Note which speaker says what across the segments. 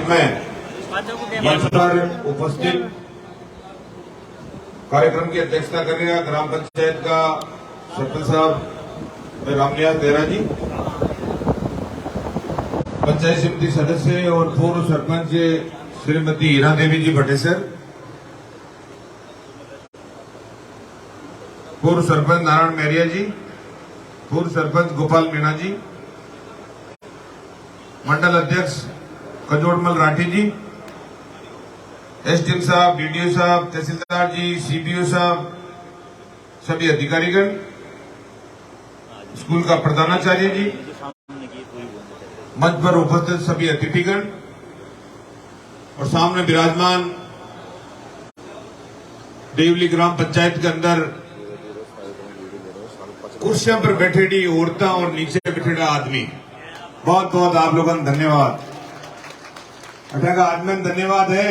Speaker 1: में मंच पर उपस्थित कार्यक्रम की अध्यक्षता करेगा ग्राम पंचायत का सरपंच साहब रामनिवास देहरा जी, पंचायत समिति सदस्य और पूर्व सरपंच श्रीमती हीरा देवी जी भटेसर, पूर्व सरपंच नारायण मेहरिया जी, पूर्व सरपंच गोपाल मीणा जी, मंडल अध्यक्ष कजोड़मल राठी जी, एसडीएम साहब, डीडीओ साहब, तहसीलदार जी, सीपीओ साहब, सभी अधिकारीगण, स्कूल का प्रधानाचार्य जी, मंच पर उपस्थित सभी अतिथिगण और सामने विराजमान देवली ग्राम पंचायत के अंदर कुर्सियों पर बैठेडी औरतें और नीचे बैठेड़ा आदमी, बहुत बहुत आप लोगों का धन्यवाद। अठा का आदमी धन्यवाद है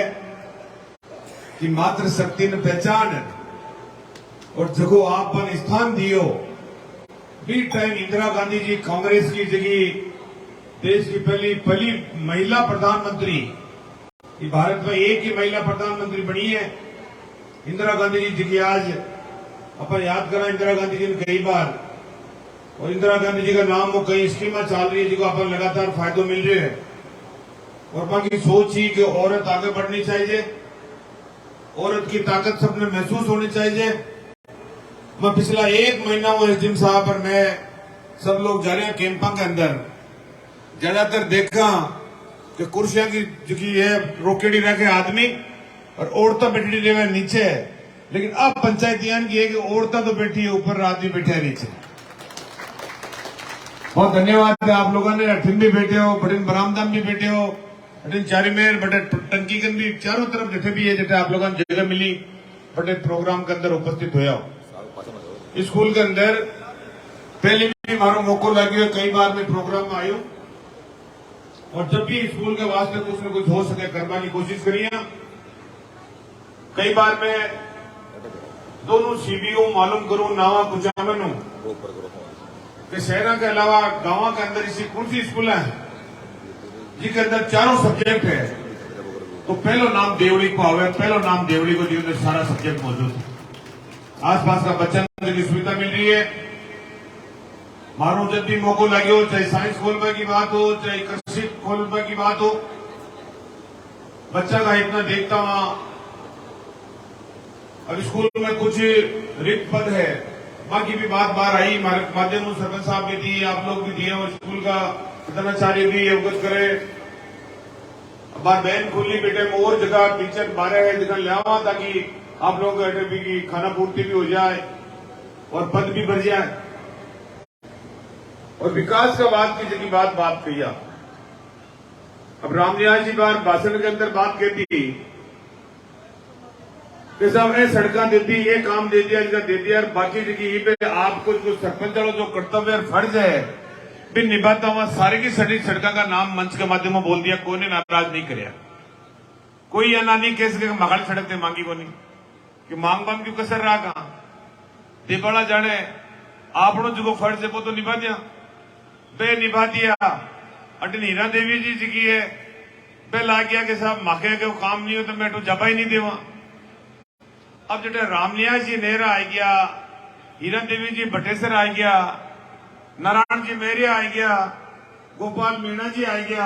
Speaker 1: कि मात्र शक्ति ने पहचान और जगो आप पर स्थान दियो। बी टाइम इंदिरा गांधी जी कांग्रेस की जगह देश की पहली महिला प्रधानमंत्री, भारत में एक ही महिला प्रधानमंत्री बनी है इंदिरा गांधी जी की। आज अपन याद करा इंदिरा गांधी जी ने कई बार, और इंदिरा गांधी जी का नाम वो कई स्कीमें चल रही है जिसको अपन लगातार फायदो मिल रहे हैं। और बाकी सोच ही कि औरत आगे बढ़नी चाहिए, औरत की ताकत सबने महसूस होनी चाहिए। मैं पिछला एक महीना वो एसडीएम साहब पर मैं सब लोग जा रहे हैं कैंपा के अंदर, ज्यादातर देखा कि कुर्सियां की है रोकेड़ी रखे आदमी और औरतें बैठी रहे नीचे, लेकिन अब पंचायत यान की है कि औरतें तो बैठी है ऊपर, आदमी बैठे है नीचे। बहुत धन्यवाद है आप लोगों ने। अठिन भी बैठे हो, बड़े बरामदाम भी बैठे हो, अठिन चारीमेर बड़े टंकी के भी चारों तरफ जैसे भी है, जैसे आप लोगों को जगह मिली बड़े प्रोग्राम के अंदर उपस्थित हो जाओ। स्कूल के अंदर पहले भी हमारा मौका लगे, कई बार मैं प्रोग्राम में आयु और जब भी स्कूल के वास्ते कुछ न कुछ हो सके करने की कोशिश करिए। कई बार मैं दोनों सीबीओ मालूम करूं नावा कुचामन कि शहर के अलावा गांव के अंदर इसी कौन सी स्कूल है जिसके अंदर चारों सब्जेक्ट है, तो पहला नाम देवड़ी को आवे, पहला नाम देवड़ी को जिसमें सारा सब्जेक्ट मौजूद है। आसपास का बच्चा की सुविधा मिल रही है। मारो जब भी मौका लगे हो, चाहे साइंस खोलने की बात हो, चाहे कृषि खोलने की बात हो, बच्चा का इतना देखता वहां। अब स्कूल में कुछ रिक्त पद है, बाकी भी बात बाहर आई, माध्यम सरपंच साहब भी दी, आप लोग भी दिए और स्कूल का प्रधानाचार्य भी अवगत करे। बार बहन खुली बेटे में और जगह टीचर 12 है जगह ले आवा ताकि आप लोग की खाना पूर्ति भी हो जाए और पद भी बढ़ जाए। और विकास का बात की जगह बात कही। अब रामनिवास जी बार भाषण के अंदर बात कहती कि साहब ने सड़कें देती, ये काम दे दिया, इनका दे दिया, और बाकी जगह पे आपको जो सरपंच वालों जो कर्तव्य और फर्ज है भी निभाता हुआ सारे की सारी सड़कों का नाम मंच के माध्यम में बोल दिया। कोई ने नाराज नहीं कराया, कोई या नानी कैसे मगाल सड़क थे मांगी को नहीं कि मांग मांग क्यों कसर रहा कहा देवाड़ा जाने आपनो जो फर्ज है वो तो निभा दिया, बे निभा दिया। अटन हीरा देवी जी की है बे ला गया कि साहब माखे के काम नहीं हो तो मैं तो जबा ही नहीं देवा। अब जो रामनिवास जी नेहरा आ गया, हीरा देवी जी भटेसर आ गया, नारायण जी मेहरिया आ गया, गोपाल मीणा जी आ गया,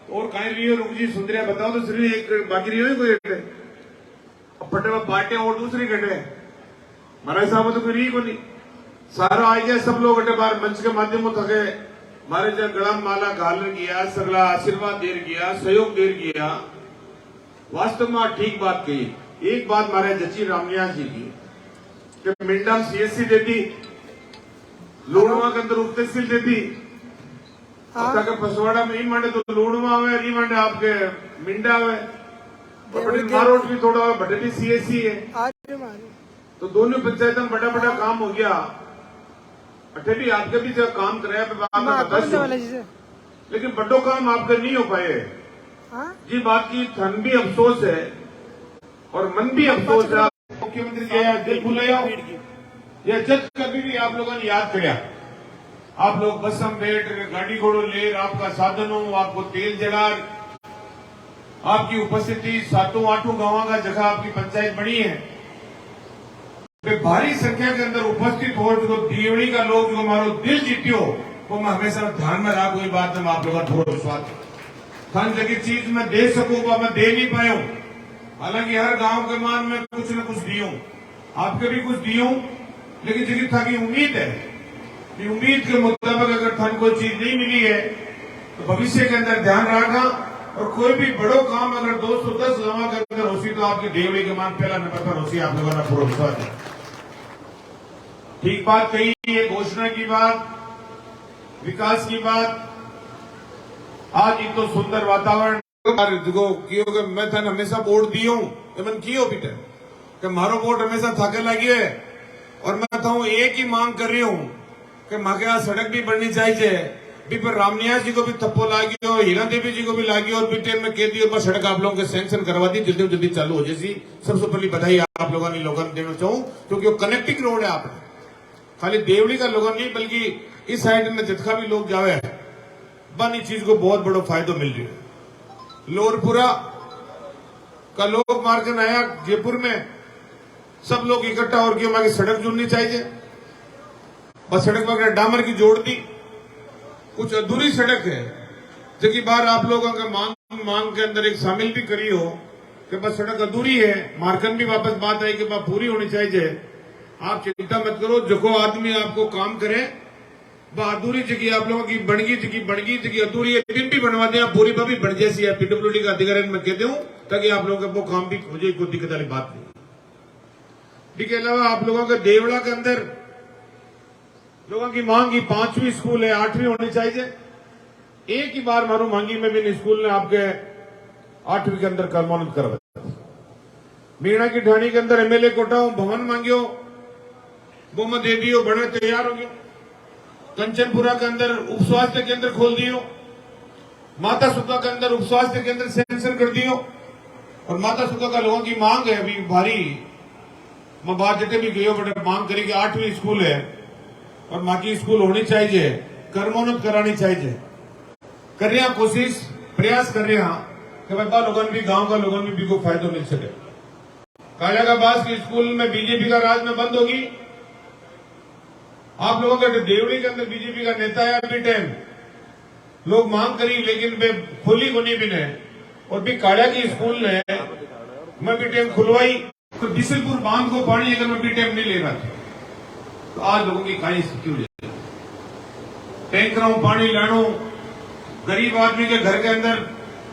Speaker 1: और कहीं रही रुक जी सुंदरिया बताओ तो सिर्फ एक बाकी रही हो कोई पटे बाटे और दूसरी गटे महाराज साहब तो कोई रही को नहीं, सारा आ गया। सब लोग अटे बार मंच के माध्यम थके मारे जो गला माला घाल गया, सगला आशीर्वाद दे गया, सहयोग दे गया। वास्तव में ठीक बात कही। एक बात मारे जची रामनिवास जी की कि मिंडा सीएससी देती, लूणवा के अंदर उप तहसील देती, पसवाड़ा में ही मांडे तो लूणवा आवे, नहीं मांडे आपके मिंडा आवे, मारोट भी थोड़ा बटे भी सीएससी है, तो दोनों पंचायत में बड़ा बड़ा काम हो गया। अठे भी आपके भी जो काम कराया लेकिन बड़ो काम आपके नहीं हो पाए जी। बात की धन भी अफसोस है और मन भी अफसोस है। मुख्यमंत्री के दिल भूले या जज कभी भी आप लोगों ने याद कराया, आप लोग बस में बैठ गाड़ी घोड़ो ले, आपका साधन हो, आपको तेल जला, आपकी उपस्थिति, 7-8 गांवों का जगह आपकी पंचायत बनी है, वे भारी संख्या के अंदर उपस्थित हो, जो देवड़ी का लोग जो हमारो दिल जीतियो, वो मैं हमेशा ध्यान में रहा। कोई बात में आप लोगों का थोड़ा विश्वास खान जगह चीज मैं दे सकूं, वो मैं दे नहीं पाया हूं। हालांकि हर गांव के मान में कुछ न कुछ दियो, आपके भी कुछ दियो, लेकिन जगह था कि उम्मीद है कि उम्मीद के मुताबिक अगर थान कोई चीज नहीं मिली है तो भविष्य के अंदर ध्यान रखा, और कोई भी बड़ो काम अगर 210 गांव के अंदर होसी तो आपकी देवड़ी के मान पहला नंबर पर होसी। आप लोगों का पूरा विश्वास है। ठीक बात कही है, घोषणा की बात, विकास की बात। आज इतो सुंदर वातावरण जो मैं थाने हमेशा वोट दियो मन कियो बेटा कि मारो वोट हमेशा थाके लगी है, और मैं तो एक ही मांग कर रही हूं कि माके यहाँ सड़क भी बननी चाहिए। भी पर रामनिया जी को भी थप्पो लागी और हीरा देवी जी को भी लागी, और बीते में कह दियो सड़क आप लोगों के सैंक्शन करवा दी, जल्दी जल्दी चालू हो जैसी। सबसे पहली बधाई आप लोगों ने लोगों देना चाहूं, क्योंकि वो कनेक्टिंग रोड है। आपने खाली देवड़ी का लोगों नहीं बल्कि इस साइड में जितना भी लोग जावे बन इस चीज को बहुत बड़ो फायदा मिल रही है। लोरपुरा का लोग मार्केट आया जयपुर में, सब लोग इकट्ठा और की हमारी सड़क जुड़नी चाहिए। बस सड़क पर डामर की जोड़ दी, कुछ अधूरी सड़क है जबकि बार आप लोगों के मांग के अंदर एक शामिल भी करी हो कि बस सड़क अधूरी है। मार्कन भी वापस बात आई कि बात पूरी होनी चाहिए। आप चिंता मत करो, जो आदमी आपको काम करे अधूरी जगह आप लोगों की बनगी जगह अधूरी है, दिन भी बनवा दें, पूरी भी बन जैसी है। पीडब्ल्यूडी का अधिकारी मैं कहते हूं ताकि आप लोगों का वो काम भी हो जाए, कोई दिक्कत वाली बात नहीं। इसके अलावा आप लोगों के देवड़ा के अंदर लोगों की मांग की 5वीं स्कूल है, 8वीं होनी चाहिए। एक ही बार मारू मांगी में भी स्कूल ने आपके 8वीं के अंदर कर्मोन्नत करवा। मीणा की ढाणी के अंदर एमएलए कोटा भवन मांगियो, वो मैं दे दियो, बड़े तैयार हो गयो। कंचनपुरा के अंदर उप स्वास्थ्य केंद्र खोल दियो, माता सुखा के अंदर उप स्वास्थ्य केंद्र सैंक्शन कर दियो, और माता सुखा का लोगों की मांग है अभी भारी। मैं बात जितने भी गयो बड़े मांग करी कि 8वीं स्कूल है और माँ की स्कूल होनी चाहिए, कर्मोन्नत करानी चाहिए। कर रहे हैं कोशिश, प्रयास कर रहे हैं कि भाई लोगों भी गांव का लोगों भी को फायदा मिल सके। कालियाबाद की स्कूल में बीजेपी का राज में बंद होगी। आप लोगों के देवड़ी के अंदर बीजेपी का नेता है अभी टाइम लोग मांग करी, लेकिन वे खुली होनी भी नहीं, और भी कालिया की स्कूल ने मैं भी टाइम खुलवाई तो बिशलपुर बांध को पानी अगर मैं भी टाइम नहीं ले रहा था तो आज लोगों की कहानी स्थिति हो जाती। टैंकरों पानी लानो, गरीब आदमी के घर के अंदर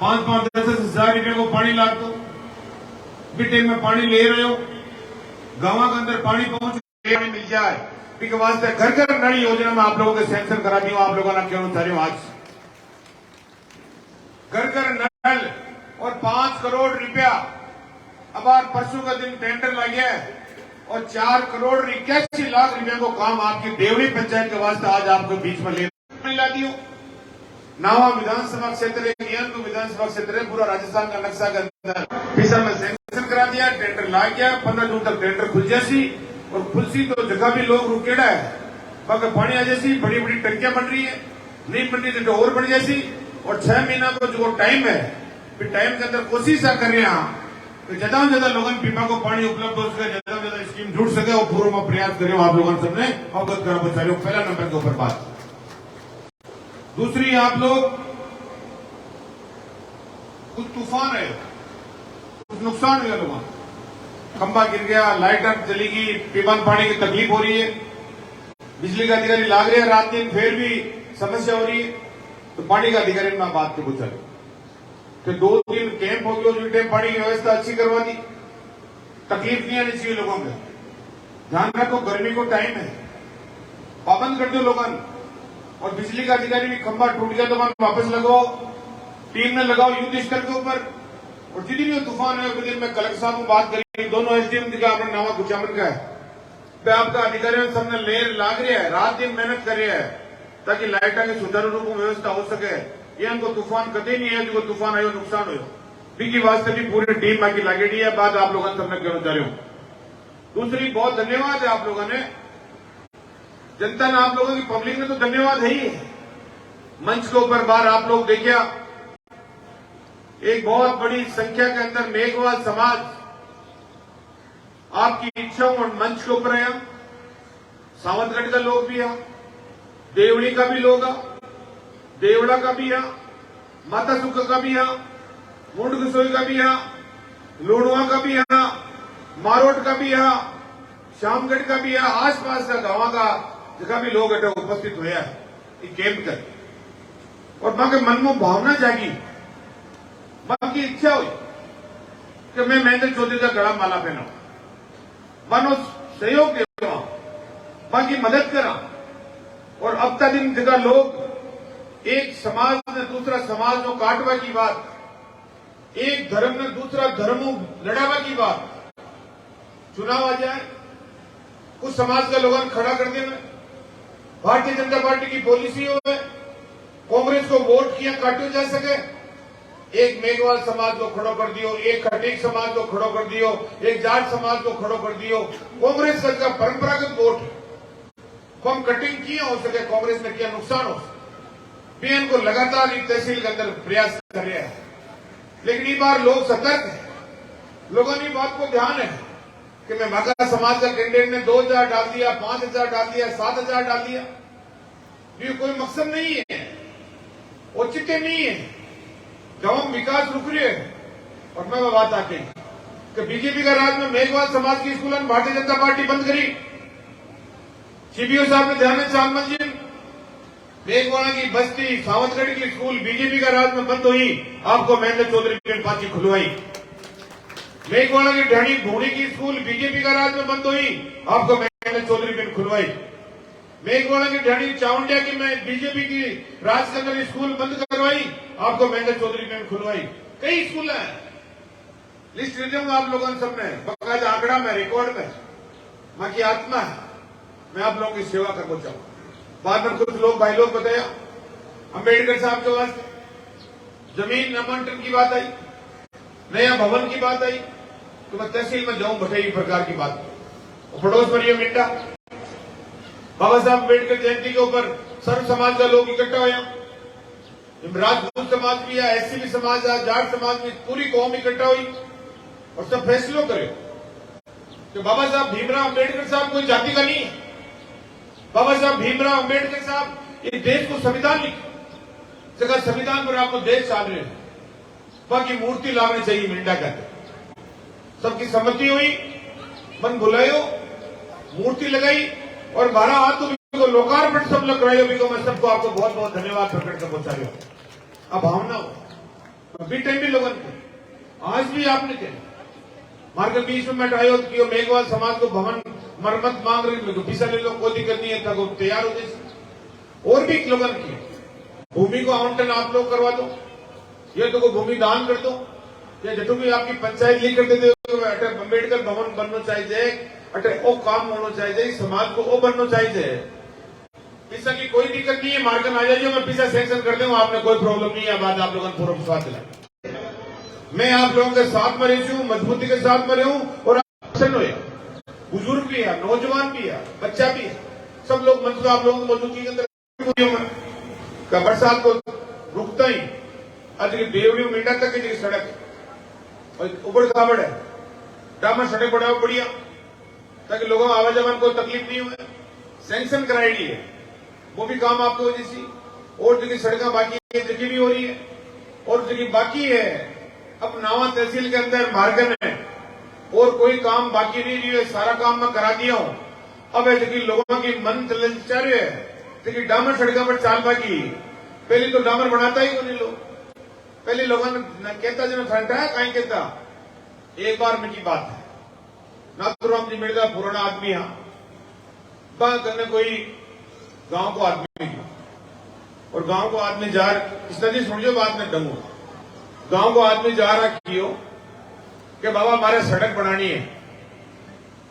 Speaker 1: 5-5, 10-10 हजार रुपए को पानी ला दो, भी टाइम में पानी ले रहे हो, गांव के अंदर पानी पहुंच मिल जाए के वास्ते घर घर नल योजना में आप लोगों के सैंक्शन करा दी हूं। आप लोगों ने क्यों चाह रहे हो आज घर घर नल और 5 करोड़ रुपया। अब आज परसों का दिन टेंडर लग गया और 4 करोड़ 81 लाख रुपए को काम आपकी देवड़ी पंचायत के वास्ते आज आपको बीच में ला दी हूं। नावा विधानसभा क्षेत्र विधानसभा क्षेत्र है, पूरा राजस्थान का नक्शा के अंदर पिसा में सैंक्शन करा दिया, टेंडर ला गया। 15 जून तक टेंडर खुल जैसी और खुलसी तो जगह भी लोग रुकेड़ा है, बाकी पानी आ जैसी बड़ी बड़ी टंकियां बन रही है, नहीं बन रही तो और बन जैसी। और 6 महीना को जो टाइम है, फिर टाइम के अंदर कोशिश कर रहे हैं कि ज्यादा से ज्यादा लोगों पीपा को पानी उपलब्ध हो सके, ज्यादा से ज्यादा स्कीम जुड़ सके, और पूर्व में प्रयास करें। आप लोगों ने सबने अवगत करा बचा रहे हो। पहला नंबर के ऊपर बात। दूसरी, आप लोग कुछ तूफान है, कुछ नुकसान हुआ, लोगों खंबा गिर गया, लाइटर चली गई, पीवन पानी की तकलीफ हो रही है, बिजली का अधिकारी लाग रहे हैं रात दिन, फिर भी समस्या हो रही है। तो पानी का अधिकारी में बात के पूछा, फिर 2 दिन कैंप हो गया, जो पानी की व्यवस्था अच्छी करवा दी। तकलीफ नहीं आनी चाहिए लोगों में। ध्यान रखो, गर्मी को टाइम है, पाबंद कर दो लोगों। और बिजली का अधिकारी भी खंबा टूट गया तो वापस लगाओ, टीम में लगाओ युद्ध स्तर के ऊपर। और जितनी भी तूफान है दिन में कलेक्टर साहब को बात करी, दोनों एसडीएम का अपना नामा कुचामन का है, आपका अधिकारी सबने लेर लाग रहा है, रात दिन मेहनत कर रहा है ताकि लाइटा की सुचारू रूप में व्यवस्था हो सके। ये हमको तूफान कभी नहीं है जो तूफान आयो नुकसान हो, बीकी वास्ते भी पूरी टीम बाकी लागेड़ी है। बात आप लोगों ने सबने कहना चाह रहे हो। दूसरी, बहुत धन्यवाद है आप लोगों ने, जनता ने, आप लोगों की पब्लिक ने तो धन्यवाद है ही। मंच के ऊपर बार आप लोग देखिए एक बहुत बड़ी संख्या के अंदर मेघवाल समाज आपकी इच्छाओं और मंच के ऊपर है। सावंतगढ़ का लोग भी है, देवड़ी का भी लोग है, देवड़ा का भी है, माता सुखा का भी है, मुंड गसोई का भी है, लूणवा का भी है, मारोट का भी है, श्यामगढ़ का भी है, आसपास का गांव का जगह भी लोग उपस्थित हुए हैं कैंप कर। और मां के मन में भावना जागी, मां की इच्छा हुई कि मैं महेंद्र चौधरी का गला माला पहनाऊं, मानो सहयोग दे, मां की मदद करा। और अब तक दिन जगह लोग एक समाज ने दूसरा समाज को काटवा की बात, एक धर्म ने दूसरा धर्म लड़ावा की बात, चुनाव आ जाए कुछ समाज का लोगों ने खड़ा कर दिया। भारतीय जनता पार्टी की पॉलिसी हो कांग्रेस को वोट किया काटे जा सके, एक मेघवाल समाज को खड़ो कर दियो, एक खटीक समाज को खड़ो कर दियो, एक जाट समाज को खड़ो कर दियो। कांग्रेस का परंपरागत वोट कम कटिंग किया हो सके, कांग्रेस ने किया नुकसान हो सके। पीएम को लगातार एक तहसील के अंदर प्रयास कर रहे हैं, लेकिन इस बार लोग सतर्क है, लोगों ने बात को ध्यान है कि मैं मागा समाज का कैंडिडेट ने 2000 डाल दिया, 5000 डाल दिया, 7000 डाल दिया, ये कोई मकसद नहीं है, औचित्य नहीं है। गांव में विकास रुक रही है। और मैं वो बात आके कि बीजेपी का राज में मेघवाल समाज की स्कूल भारतीय जनता पार्टी बंद करी। सीबीओ साहब ने ध्यान में चांद मंजिल मेघवाला की बस्ती सावंतगढ़ की स्कूल बीजेपी का राज में बंद हुई, आपको महेंद्र चौधरी की पार्टी खुलवाई। मेघवाला की ढाणी भूणी की स्कूल बीजेपी का राज में बंद हुई, आपको महेंद्र चौधरी ने खुलवाई। मेघवाला की ढाणी चावंडिया की में बीजेपी की राज के अंदर स्कूल बंद करवाई, आपको महेंद्र चौधरी ने खुलवाई। कई स्कूल हैं, लिस्ट दे दूंगा आप लोगों ने सबने बकायदा आंकड़ा में रिकॉर्ड में। मां की आत्मा है, मैं आप लोगों की सेवा करना चाहूंगा। बाद में कुछ लोग भाई लोग बताया अंबेडकर साहब के वास्ते जमीन नामांकन की बात आई, नया भवन की बात आई, तो मैं तहसील में जाऊं भटई प्रकार की बात। पड़ोस में ये मिट्टा बाबा साहब अम्बेडकर जयंती के ऊपर सर्व समाज का लोग इकट्ठा हुए, राजपूत समाज भी है, एससी भी समाज है, जाट समाज भी, पूरी कौम इकट्ठा हुई और सब फैसलों करे कि बाबा साहब भीमराव अम्बेडकर साहब कोई जाति का नहीं है। बाबा साहब भीमराव अम्बेडकर साहब इस देश को संविधान लिखे, जगह संविधान पर आपको देश चाल रहे हैं, बाकी मूर्ति लाने चाहिए मिंडा कहते। सबकी सहमति हुई, मन बुलायो, मूर्ति लगाई और 12 हाथ को लोकार्पण सब लोग करायो भी को मैं सबको आपको बहुत बहुत धन्यवाद प्रकट कर पहुंचा रहा हूं। अब भावना हो अभी टाइम भी लोगों ने आज भी आपने कहा मार्ग बीच में बैठायो कि मेघवाल समाज को भवन मरम्मत मांग रही, पैसा ले लो, कोई दिक्कत नहीं है, तक तैयार हो जाए। और भी लोगों ने भूमि को आवंटन आप लोग करवा दो, ये तो भूमि दान कर दो, या जटू भी आपकी पंचायत ली कर देते अम्बेडकर भवन बनना चाहिए, अटे ओ काम होना चाहिए, समाज को ओ बनना चाहिए। पैसा की कोई दिक्कत नहीं है, मार्गन आ जाइए, मैं पैसा सैंक्शन कर दूंगा, आपने कोई प्रॉब्लम नहीं है। बात आप लोगों ने पूरा विश्वास दिलाया, मैं आप लोगों के साथ में रही हूँ, मजबूती के साथ में रहूं। और बुजुर्ग भी है, नौजवान भी है, बच्चा भी है, सब लोग मंच आप लोगों की मौजूदगी के अंदर बरसात को रुकता ही आज की देवड़ी मिंडा तक की सड़क उबड़ खाबड़ है, डामर सड़क बढ़ाओ बढ़िया, ताकि लोगों को आवाजाही को तकलीफ नहीं हुए। सैंक्शन कराई है, वो भी काम आपको जैसी और जगह सड़कें बाकी है, जगह भी हो रही है और जगह बाकी है। अब नावा तहसील के अंदर मार्गन है और कोई काम बाकी नहीं रही है, सारा काम मैं करा दिया हूं। अब है लोगों की मन चल रही है, देखिए डामर सड़कों पर चाल बाकी, पहले तो डामर बनाता ही नहीं लोग, पहले लोगों ने कहता जो फंटा है कहीं कहता। एक बार में की बात है, नाथुराम जी मेरे पुराना आदमी है, करने कोई गांव को आदमी और गांव को आदमी जा इस नदी सुनियो बात में दंगू, गांव को आदमी जा रहा कियो कि बाबा हमारे सड़क बनानी है,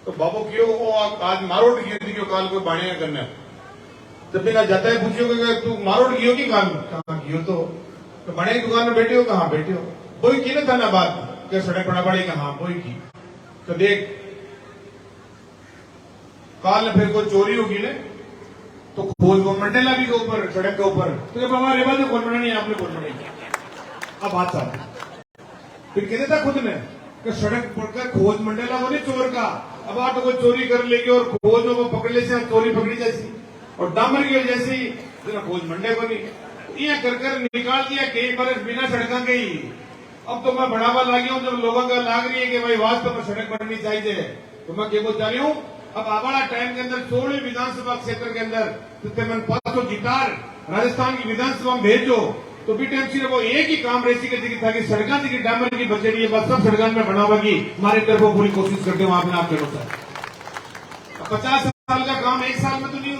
Speaker 1: तो बाबू क्यों वो आज मारोट की थी क्यों काल कोई बाणिया करना, जब बिना जाता है पूछियो कि तू मारोट कियो की काम कहाँ कियो, तो बने की दुकान में बैठे हो, कहाँ बैठे हो, वही की ना था ना बात कि सड़क बना पड़ी, कहाँ वही की। तो देख काल ने फिर कोई चोरी होगी ने तो खोज वो मंडेला भी के ऊपर सड़क के ऊपर, तो बाबा रेवा जो कौन बना नहीं आपने कौन बनाई, अब हाथ साथ फिर कहते था खुद ने कि सड़क पड़कर खोज मंडेला वो नहीं चोर का, अब आप तो कोई चोरी कर लेगी और खोज में वो पकड़ ले से चोरी पकड़ी जैसी और डामर की वजह से जरा खोज मंडे को नहीं ये कर निकाल दिया कई बरस बिना सड़क के ही। अब तो मैं बढ़ावा लागी हूँ, जब लोगों का लाग रही है कि भाई वास्तव में सड़क बननी चाहिए, तो मैं क्या बोल रही हूँ, अब आवाड़ा टाइम के अंदर 16 विधानसभा क्षेत्र के अंदर तकरीबन 500 गिटार राजस्थान की विधानसभा में भेजो तो बीटीएमसी ने वो एक ही काम रेसी के दिखी था कि सड़क की डामर की बचे रही है, बस सब सड़क में बनावागी हमारे तरफ पूरी कोशिश करते हो आपने आपके अनुसार। 50 साल का काम एक साल में तो नहीं,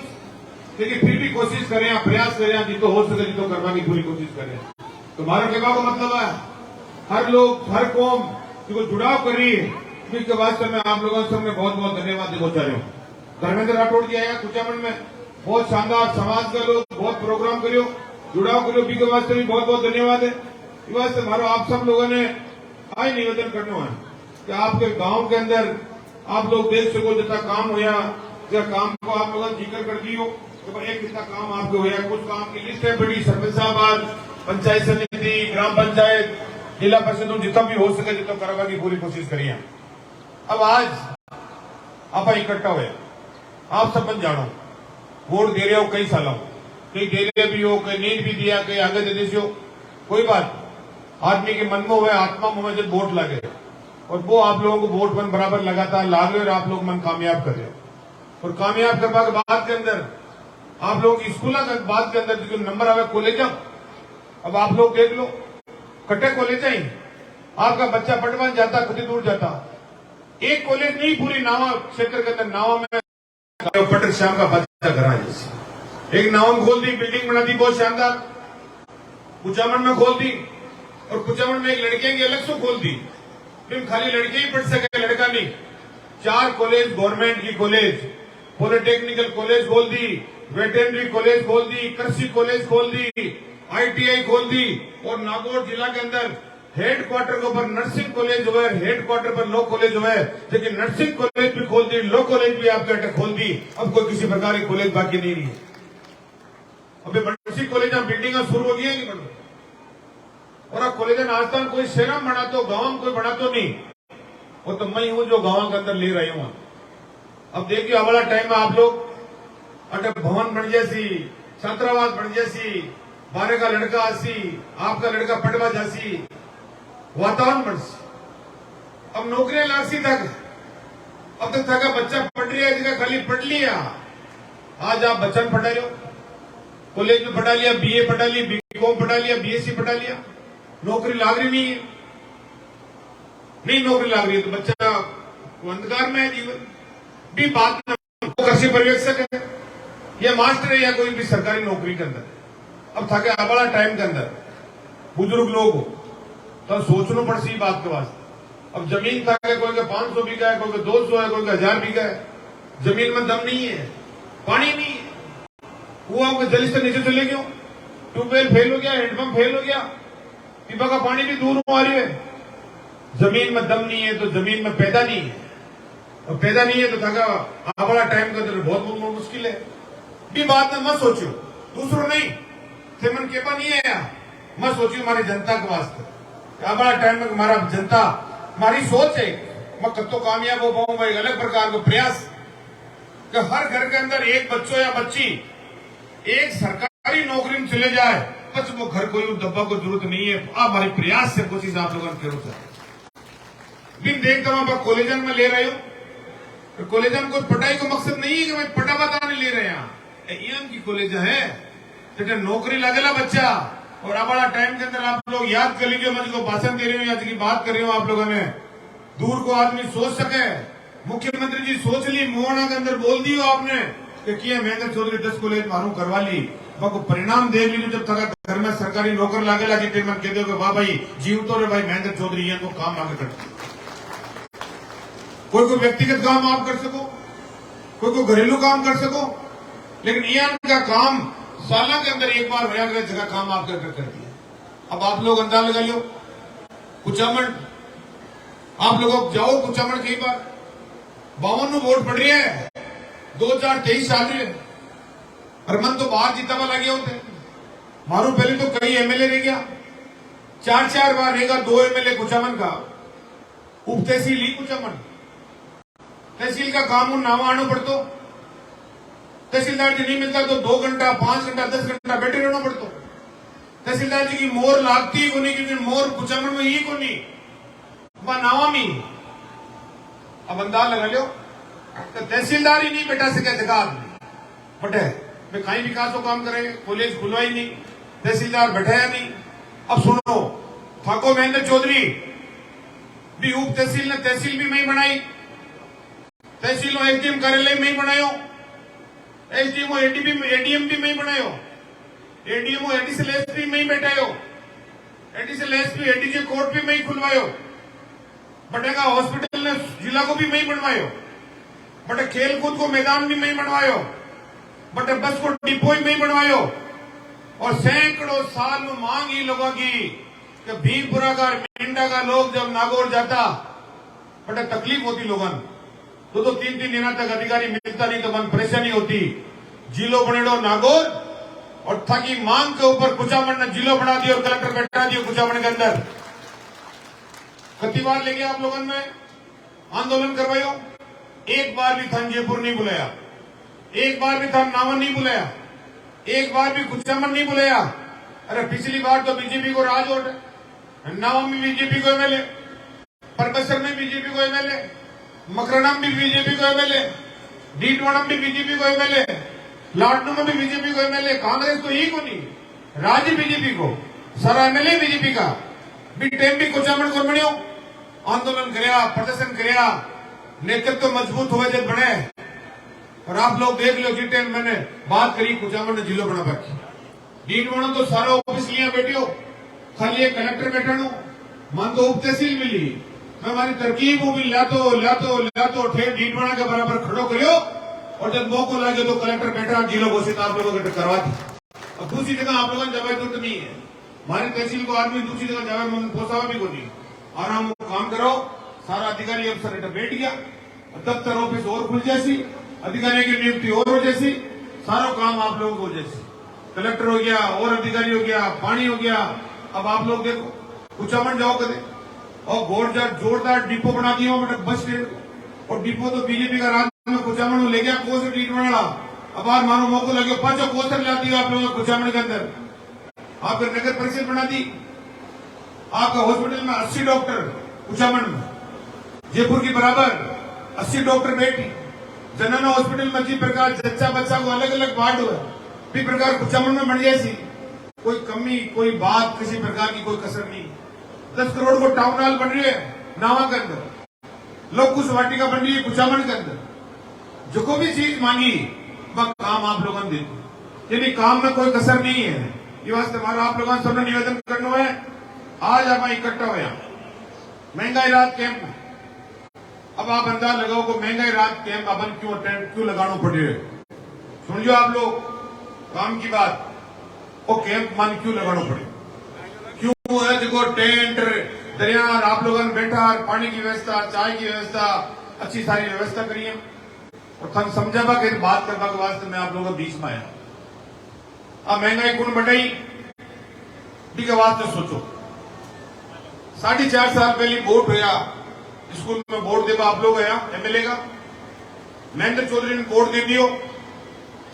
Speaker 1: लेकिन फिर भी कोशिश करें, प्रयास करें, जितो हो सके जितो करवा की पूरी कोशिश करें। तुम्हारा कहवा का मतलब है हर लोग हर कौम जो जुड़ाव कर रही है, इसके वास्ते में आप लोगों से हमने बहुत बहुत धन्यवाद देना चाह रहे हूँ। धर्मेंद्र राठौड़ जी आया कुचामन में, बहुत शानदार समाज का लोग बहुत प्रोग्राम करियो जुड़ाव करियो, भी के वास्ते भी बहुत बहुत धन्यवाद है। इस वास्ते हमारा आप सब लोगों ने आज निवेदन करना है कि आपके गांव के अंदर आप लोग देख सको जितना काम होया या काम को आप लोगों ने जिक्र कर दियो तो एक कितना काम आपके होया, कुछ काम की लिस्ट है बड़ी, सरपंच साहब, पंचायत समिति, ग्राम पंचायत, जिला परिषद जितना भी हो सके जितना करवा की पूरी कोशिश करिए। अब आज आप इकट्ठा हुए, आप सब जानो वोट दे रहे हो कई सालों, कई दे रहे भी हो, कई नींद भी दिया, कई आगे दे दी हो, कोई बात आदमी के मन में हुए आत्मा में जब वोट लगे और वो आप लोगों को वोट मन बराबर लगातार लागे और आप लोग मन कामयाब कर रहे हो। और कामयाब करने के बाद के अंदर आप लोग स्कूल के बाद के अंदर जो नंबर आवे कॉलेज, अब आप लोग देख लो कटे कॉलेज ही आपका बच्चा पटवा जाता खुद दूर जाता, एक कॉलेज नहीं पूरी नावा क्षेत्र के अंदर नावा में पटक श्याम का बच्चा घर जैसे एक नाव में खोल दी, बिल्डिंग बना दी बहुत शानदार, कुचामन में खोल दी और कुचामन में एक लड़कियों की अलग से खोल दी, फिर खाली लड़के ही पढ़ सके लड़का नहीं, 4 कॉलेज गवर्नमेंट की कॉलेज, पॉलिटेक्निकल कॉलेज खोल दी, वेटरनरी कॉलेज खोल दी, कृषि कॉलेज खोल दी, आईटीआई खोल दी और नागौर जिला के अंदर हेड क्वार्टर के ऊपर नर्सिंग कॉलेज हुआ, हेड क्वार्टर पर लॉ कॉलेज हुआ, लेकिन नर्सिंग कॉलेज भी खोल दी, लॉ कॉलेज भी आपके अटक खोल दी। अब कोई किसी प्रकार की कॉलेज बाकी नहीं रही। अभी नर्सिंग कॉलेज में बिल्डिंग शुरू हो गई है कि और अब कॉलेज आज तक कोई शहर में बना तो गांव में कोई बना तो नहीं, वो तो मैं हूं जो गांव के अंदर ले रही हूं। अब देखिए अगला टाइम में आप लोग अटक भवन बन जैसी, छात्रावास बन जैसी, 12 का लड़का आसी, आपका लड़का पटवा जासी, वातावरण बन सी। अब नौकरियां लासी तक, अब तक था बच्चा पढ़ रहा है, खाली पढ़ लिया, आज आप बच्चन पढ़ा रहे हो, कॉलेज में पढ़ा लिया, बीए पढ़ा लिया, बीकॉम पढ़ा लिया, बीएससी पढ़ा लिया, नौकरी लाग रही नहीं है, नहीं नौकरी लाग रही है तो बच्चा अंधकार में है जीवन। भी बात कृषि पर्यवेक्षक है या मास्टर है या कोई भी सरकारी नौकरी के अंदर, अब था क्या बड़ा टाइम के अंदर बुजुर्ग लोग हो तो सोचना पड़ सी बात के वास्ते। अब जमीन था कोई का 500 बीघा है, कोई का 200 है, कोई का 1000 बीघा है, जमीन में दम नहीं है, पानी नहीं है, वो आपके जल स्तर नीचे चले गए, ट्यूबवेल फेल हो गया, हैंडपंप फेल हो गया, पीपा का पानी भी दूर आ रही है, जमीन में दम नहीं है तो जमीन में पैदा नहीं है, और पैदा नहीं है तो थका बड़ा टाइम का तो बहुत बहुत मुश्किल है। भी बात में मत सोचो, दूसरों नहीं थे मन के नहीं है, मत सोचियो हमारी जनता के वास्ते, बड़ा टाइम में हमारा जनता हमारी सोच है मैं कब तो कामयाब हो पाऊंगा। एक अलग प्रकार का प्रयास कि हर घर के अंदर एक बच्चों या बच्ची एक सरकारी नौकरी में चले जाए, बस वो घर कोई डब्बा को जरूरत नहीं है। आप हमारे प्रयास से कोशिश आप लोगों ने करो। दिन देखता हूं आप कॉलेजन में ले रहे हो, तो कॉलेजन को पढ़ाई का मकसद नहीं है कि मैं पटा बताने ले रहे हैं, एम की कॉलेज है तो नौकरी लगेला बच्चा। और अब बड़ा टाइम के अंदर आप लोग याद कर लीजिए, मैं जो भाषण दे रही हूँ, आज की बात कर रही हूँ, आप लोगों ने दूर को आदमी सोच सके। मुख्यमंत्री जी सोच ली, मोहना के अंदर बोल दियो आपने कि किया महेंद्र चौधरी 10 कॉलेज मारू करवा ली, को परिणाम देख लीजिए। जब तक घर में सरकारी नौकर लागे लगे फिर मैं कह दो वाह भाई जीव तो रे भाई महेंद्र चौधरी को काम आगे करते। कोई व्यक्तिगत काम आप कर सको, कोई घरेलू काम कर सको, लेकिन ईयान का काम साल के अंदर एक बार होया जगह काम आप कर दिया। अब आप लोग अंदाजा लगा लो, कुचामन आप लोग जाओ कुचामन कई बार 52 वोट पड़ रही है, 2023 साल रही है, और मन तो बाहर जीता हुआ लगे होते मारू पहले तो कई एमएलए रह गया,
Speaker 2: 4 बार रहेगा 2 एमएलए कुचामन का उप तहसील ही कुचामन तहसील का काम नावा आना पड़तो तहसीलदार जी नहीं मिलता तो 2 घंटा 5 घंटा 10 घंटा बैठे रहना पड़तो तहसीलदार जी की मोर लागती को नहीं क्योंकि मोर कुचामन में ही को नहीं नावा में अब अंदाज लगा लो तो तहसीलदार ही नहीं बैठा सके जगह बटे मैं कहीं विकास को काम करे कॉलेज खुलवाई नहीं तहसीलदार बैठाया नहीं। अब सुनो ठाकुर महेंद्र चौधरी भी उप तहसील ने तहसील भी नहीं बनाई तहसील एसडीएम कार्यालय में ही बनायो एसडीएम एडीएम भी नहीं बनायो एडीएम एडिशनल एसपी में ही बैठायो एडिशनल एसपी एडीजे कोर्ट भी नहीं खुलवायो बटेगा हॉस्पिटल ने जिला को भी नहीं बनवायो बटे खेल कूद को मैदान भी नहीं बनवायो बटे बस को डिपो ही नहीं बनवायो और सैकड़ों साल में मांग ही लोगों की कि भीमपुरा का मिंडा का लोग जब नागौर जाता बटे तकलीफ होती लोगों तो 3-3 दिन तक अधिकारी मिलता नहीं तो मन परेशानी होती जिलो बनेडो नागौर और था की मांग के ऊपर कुचामन ने जिलो बना दिया और कलेक्टर बैठा दिया कुचामन के अंदर। कितनी बार लेके आप लोगों ने आंदोलन करवायो एक बार भी था जयपुर नहीं बुलाया एक बार भी था नावन नहीं बुलाया एक बार भी कुचामन नहीं बुलाया। अरे पिछली बार तो बीजेपी को राज वोट है नावा में बीजेपी को एमएलए परबसर में बीजेपी को एमएलए मकरनम भी बीजेपी को एमएलए डीडवाणम भी बीजेपी को एमएलए लाडनू में भी बीजेपी को एमएलए कांग्रेस तो ही को नहीं राज्य बीजेपी को सारा एमएलए बीजेपी का भी टाइम भी कुचामन को बनियो आंदोलन कराया प्रदर्शन कराया नेतृत्व मजबूत हुए जब बने और आप लोग देख लो जितने मैंने बात करी कुचामन ने जिलो बना बाकी डीडवाणा तो सारा ऑफिस लिया बैठियो खाली एक कलेक्टर बैठा मन तो उप तहसील मिली मैं हमारी तरकीब भी लातो ठेर डीडवाणा के बराबर खड़ो करियो और जब मौको लगे तो कलेक्टर बैठा जिलो घोषित आप लोगों को करवा दी। अब दूसरी जगह आप लोगों ने जगह जरूरत नहीं है हमारी तहसील को आदमी दूसरी जगह जावे पोसावा भी को नहीं आराम काम करो सारा अधिकारी अफसर बैठ गया दफ्तर ऑफिस और खुल जैसी अधिकारी की नियुक्ति और हो जैसी सारा काम आप लोगों को जैसी कलेक्टर हो गया और अधिकारी हो गया पानी हो गया। अब आप लोग देखो कुचामन जाओ कदे और जोरदार डिपो बना दिया बस स्टैंड और डिपो तो बीजेपी का राज में कुचामन ले गया कोस ट्रीट बना अब बार मानो मौको लगे 5 कोसर लाती हो आप लोगों को कुचामन के अंदर आपका नगर परिषद बना दी आपका हॉस्पिटल में 80 डॉक्टर कुचामन में जयपुर की बराबर 80 डॉक्टर बैठी जनना हॉस्पिटल में जी प्रकार जच्चा बच्चा को अलग अलग वार्ड हुआ भी प्रकार कुचामन में बन जैसी कोई कमी कोई बात किसी प्रकार की कोई कसर नहीं 10 करोड़ को टाउन हॉल बन रही है नावा के अंदर लोग कुछ वाटिका बन रही है कुचामन के अंदर जो को भी चीज मांगी वह काम आप लोगों ने दे यानी काम में कोई कसर नहीं है। ये वास्ते हमारा आप लोगों ने निवेदन करना है आज आप इकट्ठा हुआ महंगाई राहत कैंप में अब आप अंदाज लगाओ को महंगाई राहत कैंप अपन क्यों लगाना पड़े समझो आप लोग काम की बात वो कैंप मान क्यों लगाना पड़े क्यों है देखो टेंट दरिया आप लोगों ने बैठा पानी की व्यवस्था चाय की व्यवस्था अच्छी सारी व्यवस्था करी है और थन समझा के बात करने के वास्ते मैं आप लोगों के बीच में आया। अब महंगाई कौन बढ़ाई के वास्ते सोचो 4.5 साल पहले वोट होया स्कूल में वोट देगा आप लोग आया एमएलए का महेंद्र चौधरी ने वोट दे दियो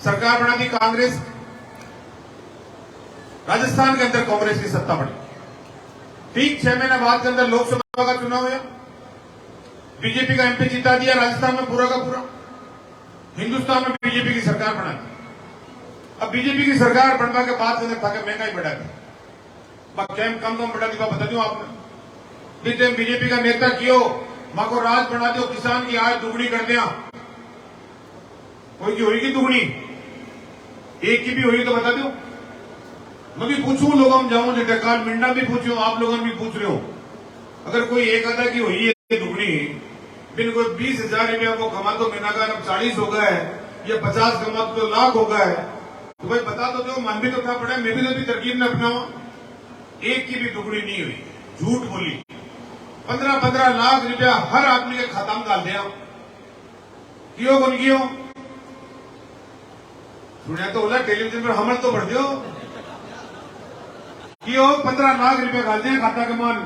Speaker 2: सरकार बना दी कांग्रेस राजस्थान के अंदर कांग्रेस की सत्ता बढ़ी ठीक 6 महीने बाद के अंदर लोकसभा का चुनाव हुआ बीजेपी का एमपी जिता दिया राजस्थान में पूरा का पूरा हिंदुस्तान में बीजेपी की सरकार बना दी। अब बीजेपी की सरकार बनवा के बाद था कि महंगाई बढ़ा दी कैम कम बढ़ा दी बता दू आपने बीजेपी का नेता कियो मां को राज बना दो किसान की आय दुगनी कर दिया होगी दुगनी एक की भी होगी तो बता दो मैं भी पूछूं लोग हम जाऊं जो कल मिंडा भी पूछूं आप लोगों भी पूछ रहे हो अगर कोई एक आधा की हुई है दुगनी बिन कोई 20,000 रुपया को कमा तो महीना का 40 हो गया है या 50 कमा तो लाख हो गया है तो भाई बता दो जो मन भी तो था पड़ा मैं भी तो तरकीब न अपनावा एक की भी दुगनी नहीं हुई झूठ बोली 15-15 लाख रुपया हर आदमी के खाता में डाल दिया क्यों बन क्यों सुनिया तो बोला टेलीविजन पर हमल तो बढ़ दियो क्यों 15 लाख रुपए खाते हैं खाता के मान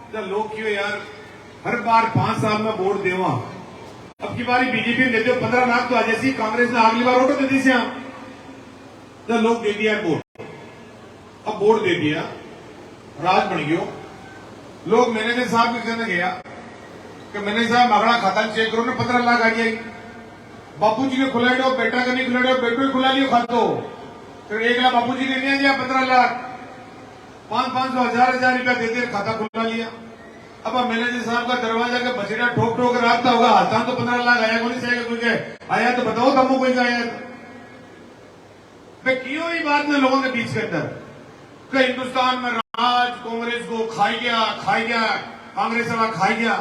Speaker 2: तो लोग क्यों यार हर बार 5 साल में वोट देवा अब की बारी बीजेपी में देते हो 15 लाख तो आज ऐसी कांग्रेस ने अगली बार वोट दे दी तो लोग दे दिया वोट अब वोट दे दिया राज बन गयो लोग मैनेजर साहब के कहने गया कि मैनेजर साहब अगला खाता चेक करो ना 15 लाख आ जाएगी बापू जी ने खुला दो बेटा का नहीं खुला दो बेटो ही खुला लियो खातो फिर 1 लाख बापू जी ने नहीं दिया 15 लाख 500 हजार रुपया दे दे खाता खुला लिया अब मैनेजर साहब का दरवाजा का बछड़ा ठोक ठोक रखता होगा हाथा तो 15 लाख आया को नहीं चाहिए कोई आया तो बताओ तमो कोई आया तो क्यों ही बात में लोगों के बीच के अंदर कि हिंदुस्तान में राज कांग्रेस को खाई गया कांग्रेस वाला खाई गया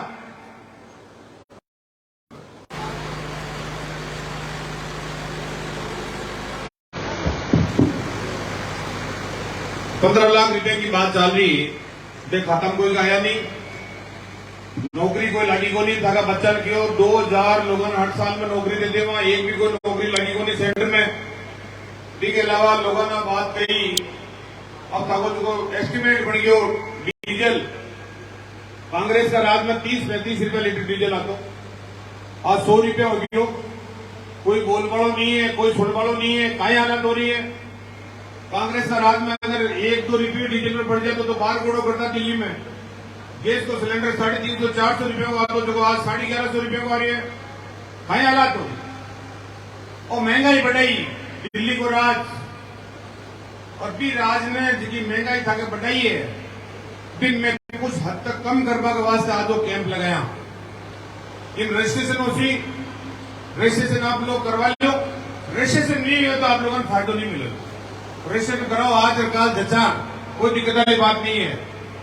Speaker 2: 15 लाख रुपए की बात चल रही दे खत्म कोई आया नहीं नौकरी कोई लगी को नहीं था बच्चा क्यों 2000 लोगों ने 8 साल में नौकरी दे दे वहां एक भी कोई नौकरी लगी को नहीं सेंटर में इसके अलावा लोगों ने बात कही अब ताको एस्टिमेट बन गयो डीजल कांग्रेस का राज में 30-35 रुपए लीटर डीजल आता आज 100 रुपया हो गयो कोई बोल वालों नहीं है कोई सुन वालों नहीं है कहीं हालत हो रही है कांग्रेस का राज में अगर 1-2 रुपये डीजल में बढ़ जाए तो बाहर गोड़ो करता दिल्ली में गैस को सिलेंडर 350-400 रुपये को आता जो आज 1150 रुपये को आ रही है कहीं हालात हो और महंगाई बढ़ाई दिल्ली को राज और भी राज ने जिसकी महंगाई था के बढ़ाई है दिन में कुछ हद तक कम करने के वास्ते आज वो कैंप लगाया इन रजिस्ट्रेशन से रजिस्ट्रेशन आप लोग करवा लो रजिस्ट्रेशन नहीं हो तो आप लोगों को फायदा नहीं मिलेगा रजिस्ट्रेशन कराओ आज और कल जचा कोई दिक्कत वाली बात नहीं है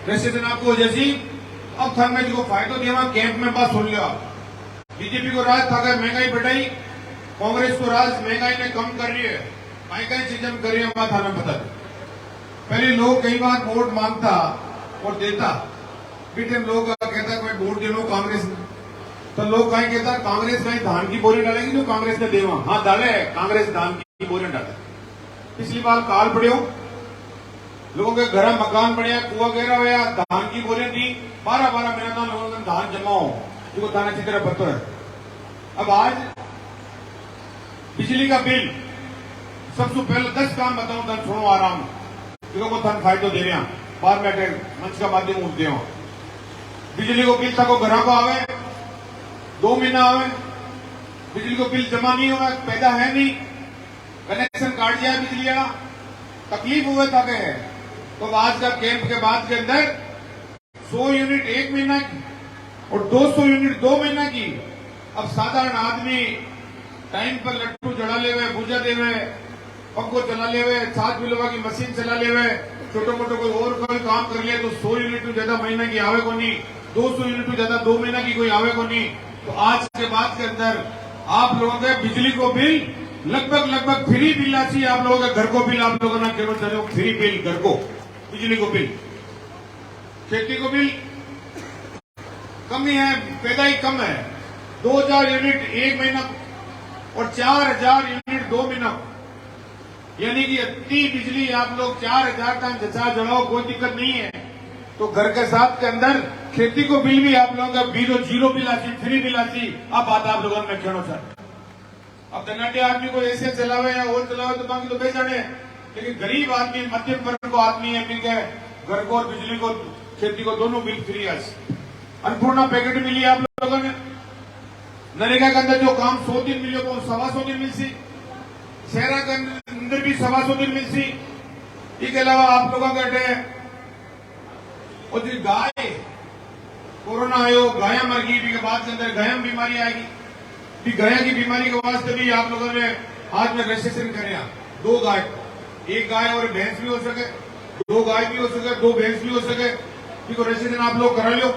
Speaker 2: रजिस्ट्रेशन आपको जैसी अब थन में जो फायदा दिया कैंप में बात सुन लिया बीजेपी को राज था महंगाई बढ़ाई कांग्रेस को राज महंगाई ने कम कर रही है कई चीजें कर रही है बात हमें पता पहले लोग कई बार वोट मांगता और देता बीते लोग कहता कोई वोट दे लो कांग्रेस तो लोग कहीं कहता कांग्रेस कहीं धान की बोरी डालेगी जो कांग्रेस ने देवा हाँ डाले कांग्रेस धान की बोरी डाले पिछली बार काल पड़े लोगों के घर मकान बढ़िया कुआ गहरा हुआ धान की बोरियां दी 12-12 महीना लोगों ने धान जमा हो जो धान अच्छी तरह पत्थर है अब आज बिजली का बिल सबसे पहले 10 काम बताऊं धन सुनो आराम लोगों को धन फायदा दे रहे हैं बाहर बैठे मंच का माध्यम उठते हो बिजली को बिल तक घर को आवे 2 महीना आवे बिजली को बिल जमा नहीं हुआ पैदा है नहीं कनेक्शन काट दिया बिजली वाला तकलीफ हुए था है तो आज का कैंप के बाद के अंदर 100 यूनिट 1 महीना की और 200 यूनिट 2 महीना की अब साधारण आदमी टाइम पर लट्टू चढ़ा ले हुए पूजा दे हुए पंखो चला ले हुए छाछ मिलवा की मशीन चला ले हुए छोटे मोटे कोई और कोई काम कर लिया तो 100 यूनिट तो ज्यादा महीना की आवे को नहीं 200 यूनिट तो ज्यादा 2 महीना की कोई आवे को नहीं तो आज के बाद के अंदर आप लोगों के बिजली को बिल लगभग फ्री बिल आती आप लोगों के घर को बिल आप लोगों ने केवल चलो फ्री बिल घर को बिजली को बिल खेती को बिल कम ही है पैदाई कम है 2000 यूनिट 1 महीना और 4000 यूनिट 2 महीना यानी कि इतनी बिजली आप लोग 4000 टन जचा जलाओ कोई दिक्कत नहीं है तो घर के साथ के अंदर खेती को बिल भी आप लोगों का जीरो बिल आती फ्री बिल आती अब बात आप लोगों ने खेलो सर अब धनाटे आदमी को ऐसे चलावे या और चलावे तो बाकी तो बेचारे लेकिन गरीब आदमी मध्यम वर्ग को आदमी है मिलकर घर को और बिजली को खेती को दोनों बिल फ्री आज अन्नपूर्णा पैकेट मिली आप लोगों ने नरेगा के अंदर जो काम 100 दिन मिले वो 125 दिन मिलती शहरा के अंदर भी 125 दिन मिलती इसके अलावा आप लोगों के और जो गाय कोरोना आयो गाय मर गई के बाद के अंदर गाय बीमारी आएगी गाय की बीमारी के वास्ते भी आप लोगों ने आज में रजिस्ट्रेशन करे 2 गाय 1 गाय और भैंस भी हो सके 2 गाय भी हो सके 2 भैंस भी हो सके क्योंकि रजिस्ट्रेशन आप लोग करा लो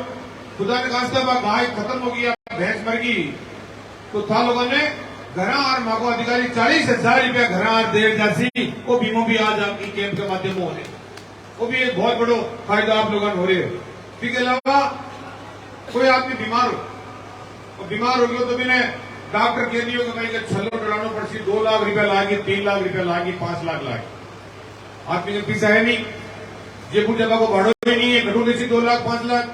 Speaker 2: खुदा ने खास गाय खत्म हो गई भैंस मर गई तो था लोगों ने घर और मांगो अधिकारी 40,000 रुपया घर और देर जाती वो बीमो भी आज आपकी कैंप के माध्यम हो रहे वो भी एक बहुत बड़ो फायदा आप लोगों ने हो रहे है इसके अलावा कोई आदमी बीमार हो बीमार हो गया तो भी डॉक्टर कह दियो कि भाई छल्लो डरानो पड़सी 2 लाख रुपया लागी 3 लाख रुपया लागी 5 लाख लागी आदमी के पैसा है नहीं जयपुर जगह को भाड़ो ही नहीं है, घटू देसी 2 लाख 5 लाख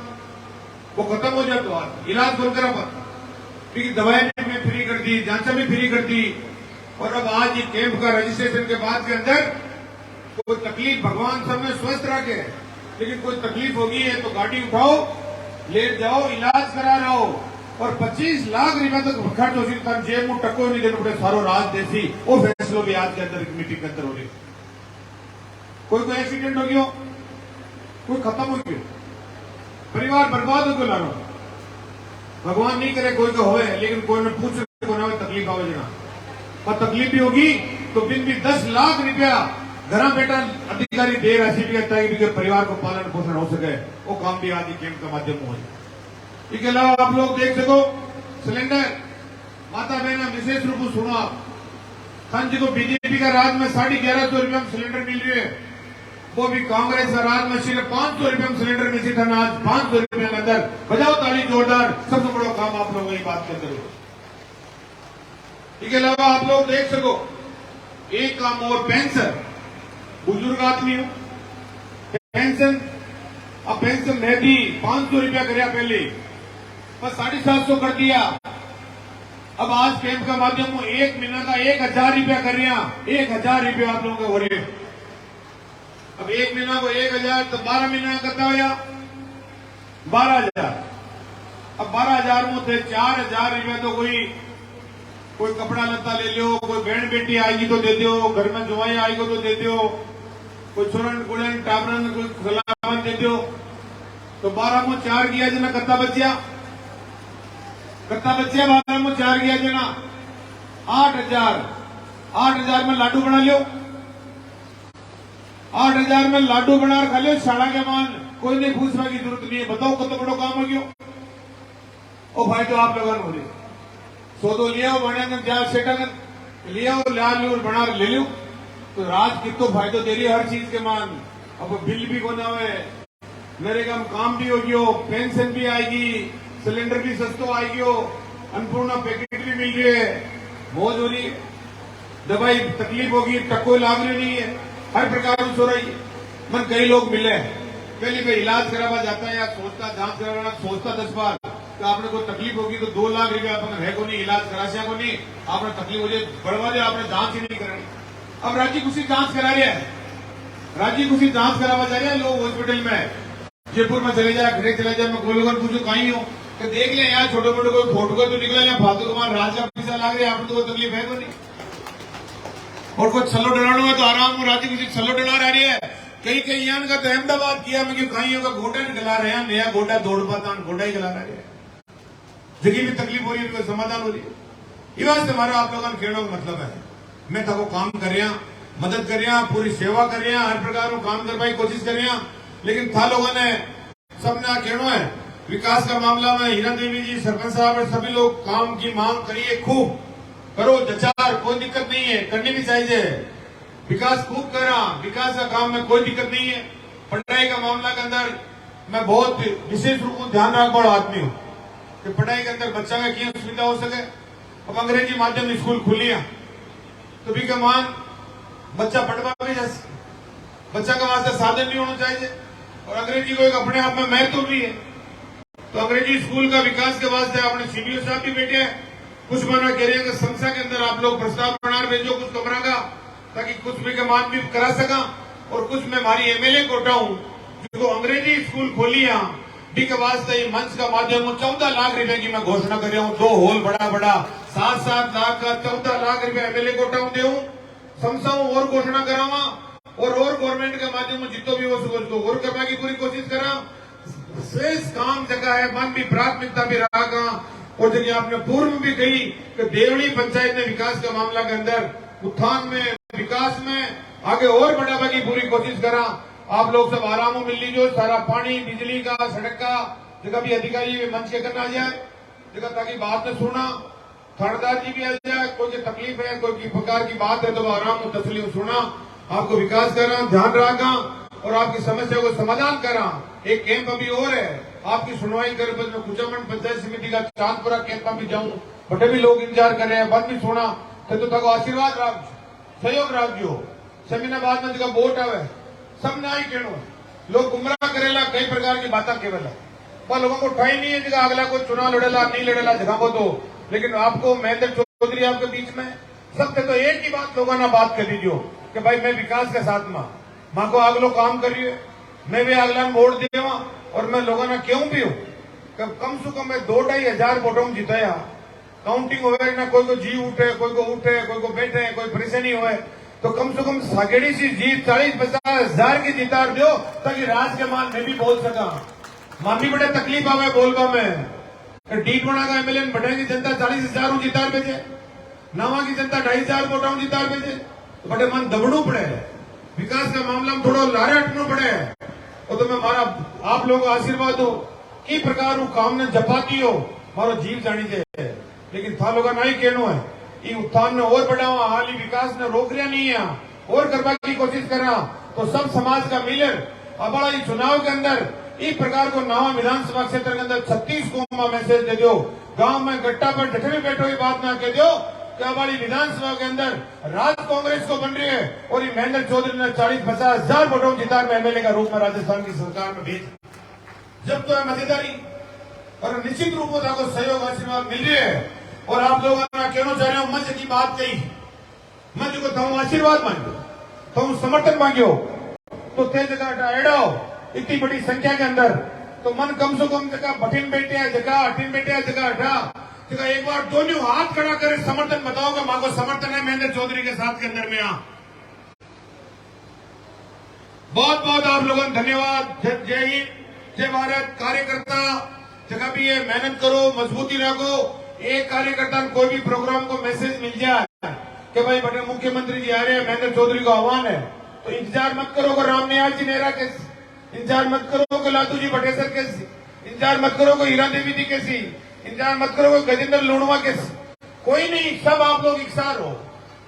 Speaker 2: वो खत्म हो जाए तो इलाज खोल कर क्योंकि दवाएं भी फ्री कर दी, जांचा भी फ्री कर दी। और अब आज ये कैंप का रजिस्ट्रेशन के बाद के अंदर कोई तकलीफ भगवान सब में स्वस्थ रखे, लेकिन कोई तकलीफ होगी है तो गाड़ी उठाओ, लेट जाओ, इलाज करा रहो। और 25 लाख रुपया तक खर्च हो सकता है, जेब में टक्को नहीं देना पड़े, सारो राज देसी वो फैसलों भी आज के अंदर मीटिंग के अंदर हो रही। कोई एक्सीडेंट हो गया, कोई खत्म हो गया, परिवार बर्बाद हो गया लानो, भगवान नहीं करे कोई का होए, लेकिन कोई ने पूछ को ना तकलीफ आवे जना और तकलीफ भी होगी तो बिन भी 10 लाख रुपया घर बेटा अधिकारी दे राशि भी कहता है कि परिवार को पालन पोषण हो सके, वो काम भी आज कैंप के माध्यम हो जाए। इसके अलावा आप लोग देख सको सिलेंडर माता बहना विशेष रूप से सुनो आप खान जी को बीजेपी का राज में 1150 रुपये में सिलेंडर मिल रही है, वो भी कांग्रेस का राज में सिर्फ 500 रुपये में सिलेंडर मिलती था, आज 500 रुपये के अंदर बजाओ ताली जोरदार, सबसे बड़ा काम आप लोगों की बात के अंदर। इसके अलावा आप लोग देख सको एक काम और पेंशन, बुजुर्ग आदमी हो पेंशन, अब पेंशन नहीं दी 500 रुपया कर पहले बस 750 कर दिया। अब आज कैंप का माध्यम में 1 महीना का 1000 रुपया कर रहे हैं, 1000 रुपया आप लोगों के हो रहे। अब 1 महीना को 1000 तो 12 महीना करता हो या 12,000। अब 12,000 में थे 4,000 रुपया तो कोई कपड़ा लत्ता ले लो, कोई बहन बेटी आएगी तो दे दो, घर में जुआई आएगी तो दे दो, कोई चुरन गुड़न टाबरन कोई सलामन दे दो, तो 12 में 4 किया जना कत्ता बच्चा 12 में 4 किया जना 8,000 में लाडू बना लो, 8,000 में लाडू बना खा लो शाला के मान, कोई नहीं पूछने की जरूरत नहीं है, बताओ कत बड़ो काम हो गयो। ओ भाई तो आप लोगों ने सो तो लिया बने सेटा लिया लाल बना ले लो, तो राज कितो फायदो दे रही है हर चीज के मान। अब बिल भी कोना हुए, मेरे काम भी हो गयो, पेंशन भी आएगी, सिलेंडर भी सस्तो आएगी, अन्नपूर्णा पैकेट भी मिल रही है, मौज हो रही है, दवाई तकलीफ होगी टक्को लाग रही नहीं है, हर प्रकार से हो रही है। मन कई लोग मिले पहले मैं इलाज करावा जाता है या सोचता जांच कराना सोचता 10 बार कि आपने कोई तकलीफ होगी तो 2 लाख रुपया अपन है को नहीं, इलाज कराशिया को नहीं, आपने तकलीफ हो जाए बढ़वा दे, आपने जांच ही नहीं करानी। अब राज्य खुशी जांच करा रही है, राज्य खुशी जांच करावा जा रहा है, लोग हॉस्पिटल में जयपुर में चले जाए, घरे चले जाए, मैं कोई लोगों पूछू कहीं हो कि देख ले यार छोटे मोटे कोई फोटो का तो निकला या फालतू कुमार राज का पैसा लाग रहा है, आपको तो कोई तकलीफ है को नहीं। और कोई छल्लो डराना है तो आराम राज्य खुशी छल्लो डरा रही है, कई यान का तो अहमदाबाद किया, मैं कहीं होगा गोटा नहीं डला रहे हैं, नया गोटा दौड़ पाता गोटा ही डला रहे हैं, जगह भी तकलीफ हो रही है, समाधान हो रही है। ये वास्ते हमारा आप लोगों का खेलों का मतलब है, मैं तको काम कर रहा, मदद कर रहा, पूरी सेवा कर रहा, हर प्रकार को काम करवाई कोशिश कर रहा, लेकिन था लोगों ने सबने कहना है विकास का मामला में हीरा देवी जी सरपंच साहब और सभी लोग काम की मांग करिए, खूब करो जचार, कोई दिक्कत नहीं है, करनी भी चाहिए, विकास खूब करा, विकास का काम में कोई दिक्कत नहीं है। पढ़ाई का मामला के अंदर मैं बहुत विशेष रूप से ध्यान रखने वाला आदमी हूँ कि पढ़ाई के अंदर बच्चा का क्या सुविधा हो सके। अब अंग्रेजी माध्यम स्कूल खुलिया तो भी कमान बच्चा पढ़वा भी जा, बच्चा का वास्ते साधन नहीं होना चाहिए, और अंग्रेजी को एक अपने आप में महत्व भी है, तो अंग्रेजी स्कूल का विकास के वास्ते आपने सीडीओ साहब भी बैठे हैं, कुछ बना कह रहे हैं कि संस्था के अंदर आप लोग प्रस्ताव बना भेजो कुछ कमरा का, ताकि कुछ भी कमान भी करा सका, और कुछ मैं हमारी एमएलए कोटा हूँ जो अंग्रेजी स्कूल खोली डी के वास्ते मंच का माध्यम 14 लाख रुपए की मैं घोषणा कर रहा हूँ, 2 हॉल बड़ा 7-7 लाख का 14 लाख रुपए एमएलए कोटा हूँ दे संस्थाओं और घोषणा करावा, और गवर्नमेंट के माध्यम जितो भी हो सको उसको और करने की पूरी कोशिश करा। शेष काम जगह है, मन भी प्राथमिकता भी रहा, और जगह आपने पूर्व भी कही कि देवड़ी पंचायत ने विकास का मामला के अंदर उत्थान में विकास में आगे और बढ़ावा की पूरी कोशिश करा। आप लोग सब आराम मिल लीजिए, सारा पानी बिजली का सड़क का जगह भी अधिकारी मंच के करना आ जाए जगह, ताकि बात में सुना थानेदार जी भी आ जाए, कोई तकलीफ है कोई प्रकार की बात है तो आराम तसलीम सुना, आपको विकास करा, ध्यान रखा और आपकी समस्या को समाधान करा। एक कैंप अभी और है, आपकी सुनवाई कर कुचामन पंचायत समिति का चांदपुरा कैंप में भी जाऊं, बटे भी लोग इंतजार कर रहे हैं, बात भी सुना तो आशीर्वाद राख सहयोग राखियो, सेमिनाबाद में जगह वोट आवे सब ना ही कहनो लोग गुमराह करेला कई प्रकार की बातें केवल है पर लोगों को ठाई नहीं है जगह अगला कोई चुनाव लड़ेला नहीं लड़ेला जगह को तो लेकिन आपको महेंद्र चौधरी आपके बीच में सबसे तो एक ही बात लोगों ने बात कर दीजिए कि भाई मैं विकास के साथ मां को अगलो काम कर रही है मैं भी अगला वोट देवा और मैं लोगों ने क्यों भी हूं कम से कम मैं 2-2.5 वोटों में जिताया काउंटिंग हो ना कोई को जी उठे कोई को बैठे कोई परेशानी हो तो कम से कम सागेड़ी सी जीत 40-50 हजार की जितार दो ताकि राज के मान मैं भी बोल सका मामी बड़े तकलीफ आवे बोलबा में डीट बना का एमएलए बढ़े की जनता 40,000 जितार भेजे नावा की जनता 2,500 वोटों जितार भेजे तो बड़े मन दबड़ू पड़े विकास का मामला में थोड़ा लारे हटना पड़े और तो मैं मारा आप लोगों को आशीर्वाद दो की प्रकार काम ने जपाती हो मारो जीव जानी चाहिए लेकिन था लोग नहीं कहना है ये उत्थान ने और बढ़ावा हाल ही विकास ने रोक लिया नहीं है और करने की कोशिश कर रहा तो सब समाज का मिलर अब ये चुनाव के अंदर इस प्रकार को नावा विधानसभा क्षेत्र के अंदर 36 को मैसेज दे दो गांव में गट्टा पर डटे में बैठो ये बात ना कह दो कि हमारी विधानसभा के अंदर राज कांग्रेस को बन रही है और ये महेंद्र चौधरी ने 40-50 हजार वोटों जितार में एमएलए का रूप में राजस्थान की सरकार में भेज जब तो है मजेदारी और निश्चित रूप से आपको सहयोग आशीर्वाद मिल रही है और आप लोगों ने कहना चाह रहे हो मंच की बात कही मंच को तुम आशीर्वाद मांगो तुम समर्थन मांगो तो ते जगह एड़ाओ इतनी बड़ी संख्या के अंदर तो मन कम से कम जगह बठिन बैठे है जगह अठिन बैठे है जगह अठा जगह एक बार दोनों हाथ खड़ा करे समर्थन बताओगे मां को समर्थन है महेंद्र चौधरी के साथ के अंदर में बहुत बहुत आप लोगों को धन्यवाद जय हिंद जय भारत कार्यकर्ता जगह भी ये मेहनत करो मजबूती रखो एक कार्यकर्ता कोई भी प्रोग्राम को मैसेज मिल जाए कि भाई बड़े मुख्यमंत्री जी आ रहे हैं महेंद्र चौधरी का आह्वान है तो इंतजार मत करो कि रामनिवास जी नेहरा के इंतजार मत करो कि लालू जी बटेसर के इंतजार मत करो कि हीरा देवी जी कैसी इंतजार मत करो कि गजेंद्र लूणवा के कोई नहीं सब आप लोग इकसार हो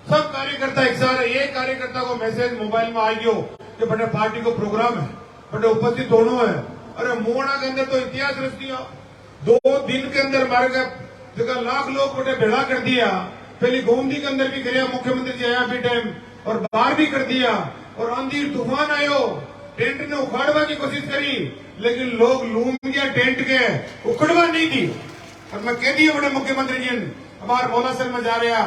Speaker 2: सब कार्यकर्ता इकसार है एक कार्यकर्ता को मैसेज मोबाइल में आ गयो कि बड़े पार्टी को प्रोग्राम है बड़े उपस्थित होना है अरे मोहना के अंदर तो इतिहास रच दिया 2 दिन के अंदर मारे गए जगह लाख लोग बड़े भेड़ा कर दिया पहले गोमती के अंदर भी कराया मुख्यमंत्री जी आया भी टाइम और बाहर भी कर दिया और आंधी तूफान आयो टेंट ने उखाड़वा की कोशिश करी लेकिन लोग लूम गया टेंट के उखड़वा नहीं दी और मैं कह दिया बड़े मुख्यमंत्री जी हमारे मौलासर में जा रहा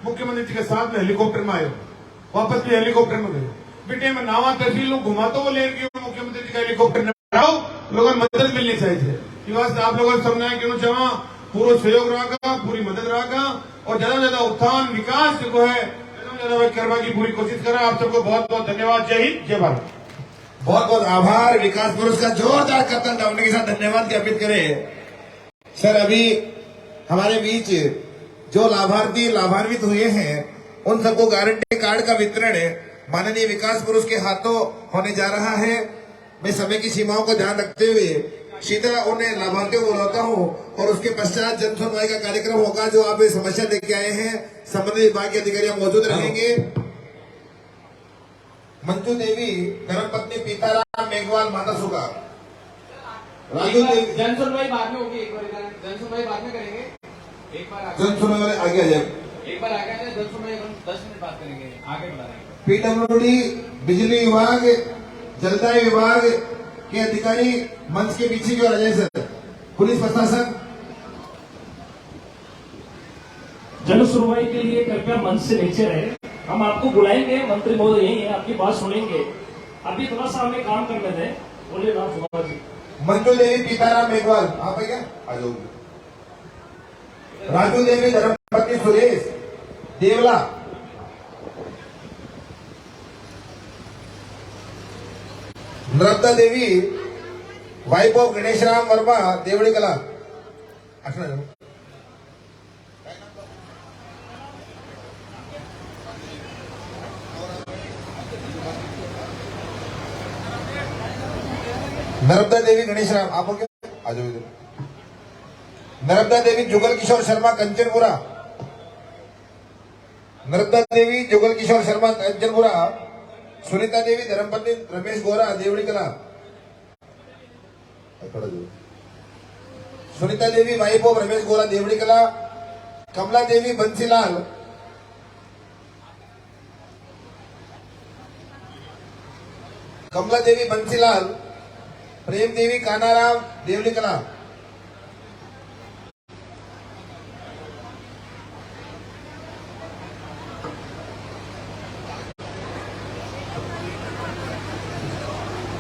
Speaker 2: मुख्यमंत्री जी के साथ में हेलीकॉप्टर में आयो वापस भी हेलीकॉप्टर में गए बेटे में नावा तहसील घुमाते हुए ले गए मुख्यमंत्री जी का हेलीकॉप्टर लोगों को मदद मिलनी चाहिए ये वास्ते आप लोगों को समझना क्यों चाह पूरा सहयोग रहा पूरी मदद रहा और ज्यादा से ज्यादा उत्थान विकास जो है ज्यादा करने की पूरी कोशिश करा आप सबको बहुत बहुत धन्यवाद जय हिंद जय भारत
Speaker 3: बहुत बहुत आभार विकास पुरुष का जोरदार करतन दावने के साथ धन्यवाद ज्ञापित करें सर अभी हमारे बीच जो लाभार्थी लाभान्वित हुए हैं उन सबको गारंटी कार्ड का वितरण माननीय विकास पुरुष के हाथों होने जा रहा है मैं समय की सीमाओं को ध्यान रखते हुए सीधा उन्हें लाभार्थियों को बुलाता हूं और उसके पश्चात जन सुनवाई का कार्यक्रम होगा जो आप समस्या लेके आए हैं संबंधित विभाग के अधिकारी मौजूद रहेंगे मंजू देवी धर्मपत्नी पीताराम मेघवाल माता सुगा राजू देवी
Speaker 4: जन सुनवाई बाद में होगी एक बार जन सुनवाई बाद में करेंगे एक बार
Speaker 3: जन सुनवाई वाले आगे आ जाए
Speaker 4: एक बार आगे आ जाए जन सुनवाई 10 मिनट बात करेंगे आगे बढ़ा रहे हैं
Speaker 3: पीडब्ल्यूडी बिजली विभाग जलदाय विभाग के अधिकारी मंच के पीछे की ओर आ जाए सर पुलिस प्रशासन
Speaker 5: जन सुनवाई के लिए कृपया मंच से नीचे रहे हम आपको बुलाएंगे मंत्री महोदय यही है आपकी बात सुनेंगे अभी थोड़ा सा हमें काम करने दें बोलिए राम कुमार जी
Speaker 3: मंजू देवी पीताराम मेघवाल आप है क्या आ जाओगे राजू देवी धर्मपत्नी सुरेश देवला नर्मदा देवी वाइफ ऑफ गणेश राम वर्मा देवड़ी कला नर्मदा देवी गणेश राम आप हो क्या आ जाओ इधर नर्मदा देवी जुगल किशोर शर्मा कंचनपुरा नर्मदा देवी जुगल किशोर शर्मा कंचनपुरा सुनीता देवी धर्मपत्नी रमेश गोरा देवड़ी कला सुनीता देवी वाइफ ऑफ रमेश गोरा देवड़ी कला कमला देवी बंसीलाल कमला देवी बंसीलाल, प्रेम देवी कानाराम देवली कला।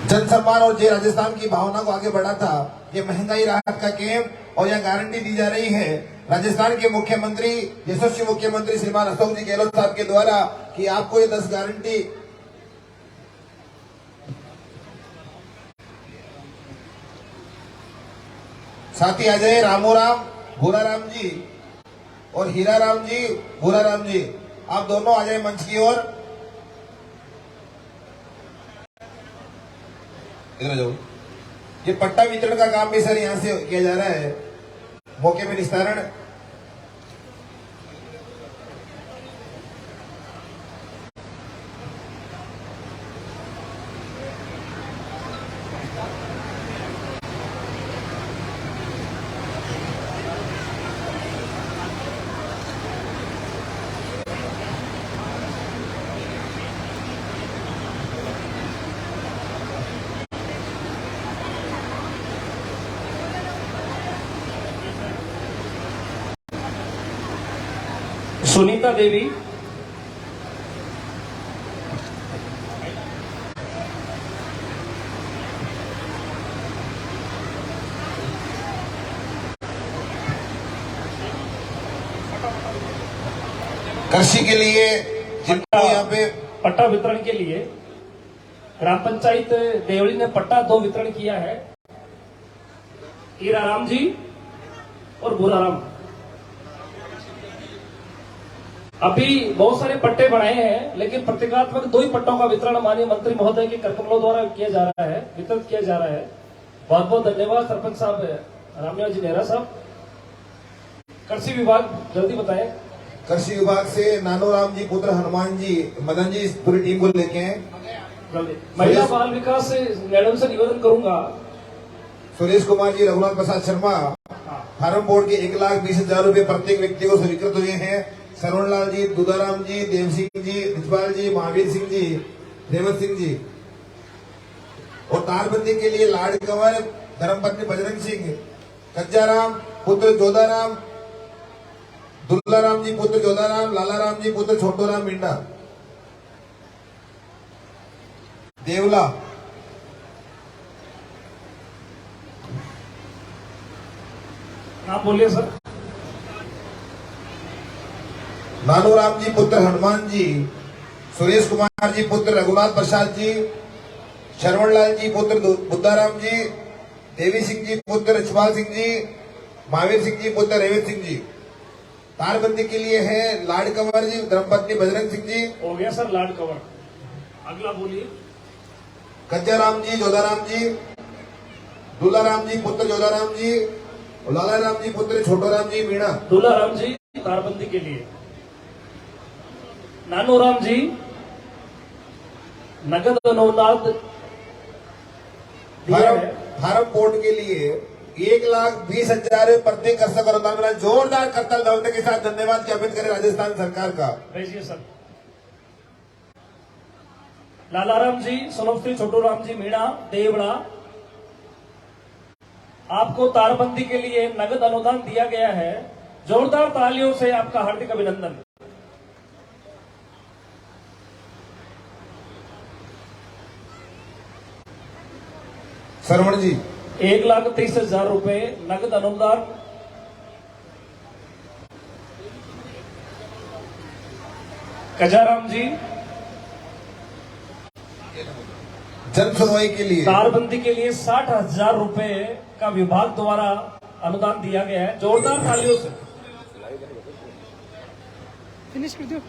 Speaker 3: जन सम्मान और जय राजस्थान की भावना को आगे बढ़ा था। ये महंगाई राहत का कैंप और यह गारंटी दी जा रही है राजस्थान के मुख्यमंत्री, यशस्वी मुख्यमंत्री श्रीमान अशोक जी गहलोत साहब के द्वारा कि आपको ये 10 गारंटी साथी आ जाए रामूराम भूराराम जी और हीराराम जी भूराराम जी, आप दोनों आ जाए मंच की ओर। इधर आ जाओ। ये पट्टा वितरण का काम भी सर यहाँ से किया जा रहा है। मौके में निस्तारण
Speaker 5: सुनीता देवी,
Speaker 3: कृषि के लिए जिनको यहाँ पे
Speaker 5: पट्टा वितरण के लिए ग्राम पंचायत देवली ने पट्टा 2 वितरण किया है। हीराराम जी और भूराराम। अभी बहुत सारे पट्टे बनाए हैं, लेकिन प्रतीकात्मक 2 ही पट्टों का वितरण माननीय मंत्री महोदय के करकमलों द्वारा किया जा रहा है, वितरित किया जा रहा है। बहुत बहुत धन्यवाद सरपंच साहब रामनिवास जी नेहरा साहब। कृषि विभाग जल्दी बताएं।
Speaker 3: कृषि विभाग से नानोराम जी पुत्र हनुमान जी मदन जी इस पूरी टीम को लेके हैं।
Speaker 5: जल्दी। महिला बाल विकास से मैडम से निवेदन करूंगा।
Speaker 3: सुरेश कुमार जी, रघुनाथ प्रसाद शर्मा, फार्म बोर्ड के 1,20,000 रुपए प्रत्येक व्यक्ति को स्वीकृत हुए हैं। सरवणलाल जी, दुदाराम जी, देव सिंह जी, रिजपाल जी, महावीर सिंह जी, रेवत सिंह जी। और तारबंदी के लिए लाड कंवर धर्मपत्नी बजरंग सिंह, कज्जाराम पुत्र जोधाराम, दुल्लाराम जी पुत्र जोधाराम, लालाराम जी पुत्र छोटूराम मिंडा, देवला।
Speaker 5: आप बोलिए सर।
Speaker 3: नानूराम जी पुत्र हनुमान जी, सुरेश कुमार जी पुत्र रघुनाथ प्रसाद जी, शरवणलाल जी पुत्र बुद्धाराम जी, देवी सिंह जी पुत्र रिजपाल सिंह जी, महावीर सिंह जी पुत्र रेवत सिंह जी। तारबंदी के लिए है लाड कंवर जी, धर्मपत्नी बजरंग सिंह जी।
Speaker 5: हो गया सर लाड कवर। अगला बोलिए।
Speaker 3: कज्जाराम जी, जोधाराम जी, दुलाराम जी पुत्र जोधाराम जी, लालाराम जी पुत्र छोटोराम जी मीणा।
Speaker 5: दुलाराम जी तारबंदी के लिए। नानूराम जी नगद अनुदान दिया है।
Speaker 3: फार्म बोर्ड के लिए 1,20,000 प्रत्येक कृषक अनुदान मिला। जोरदार करतल दौड़ने के साथ धन्यवाद ज्ञापित करें राजस्थान सरकार का।
Speaker 5: भेजिए सर। लालाराम जी, सोनोश्री छोटूराम जी मीणा देवड़ा, आपको तारबंदी के लिए नगद अनुदान दिया गया है। जोरदार तालियों से आपका हार्दिक अभिनंदन।
Speaker 3: सरवण जी
Speaker 5: 1,23,000 रुपए नगद अनुदान। कजाराम जी
Speaker 3: जन सुनवाई के लिए
Speaker 5: तारबंदी के लिए 60,000 रुपए का विभाग द्वारा अनुदान दिया गया है। जोरदार तालियों से।
Speaker 6: फिनिश कर दो।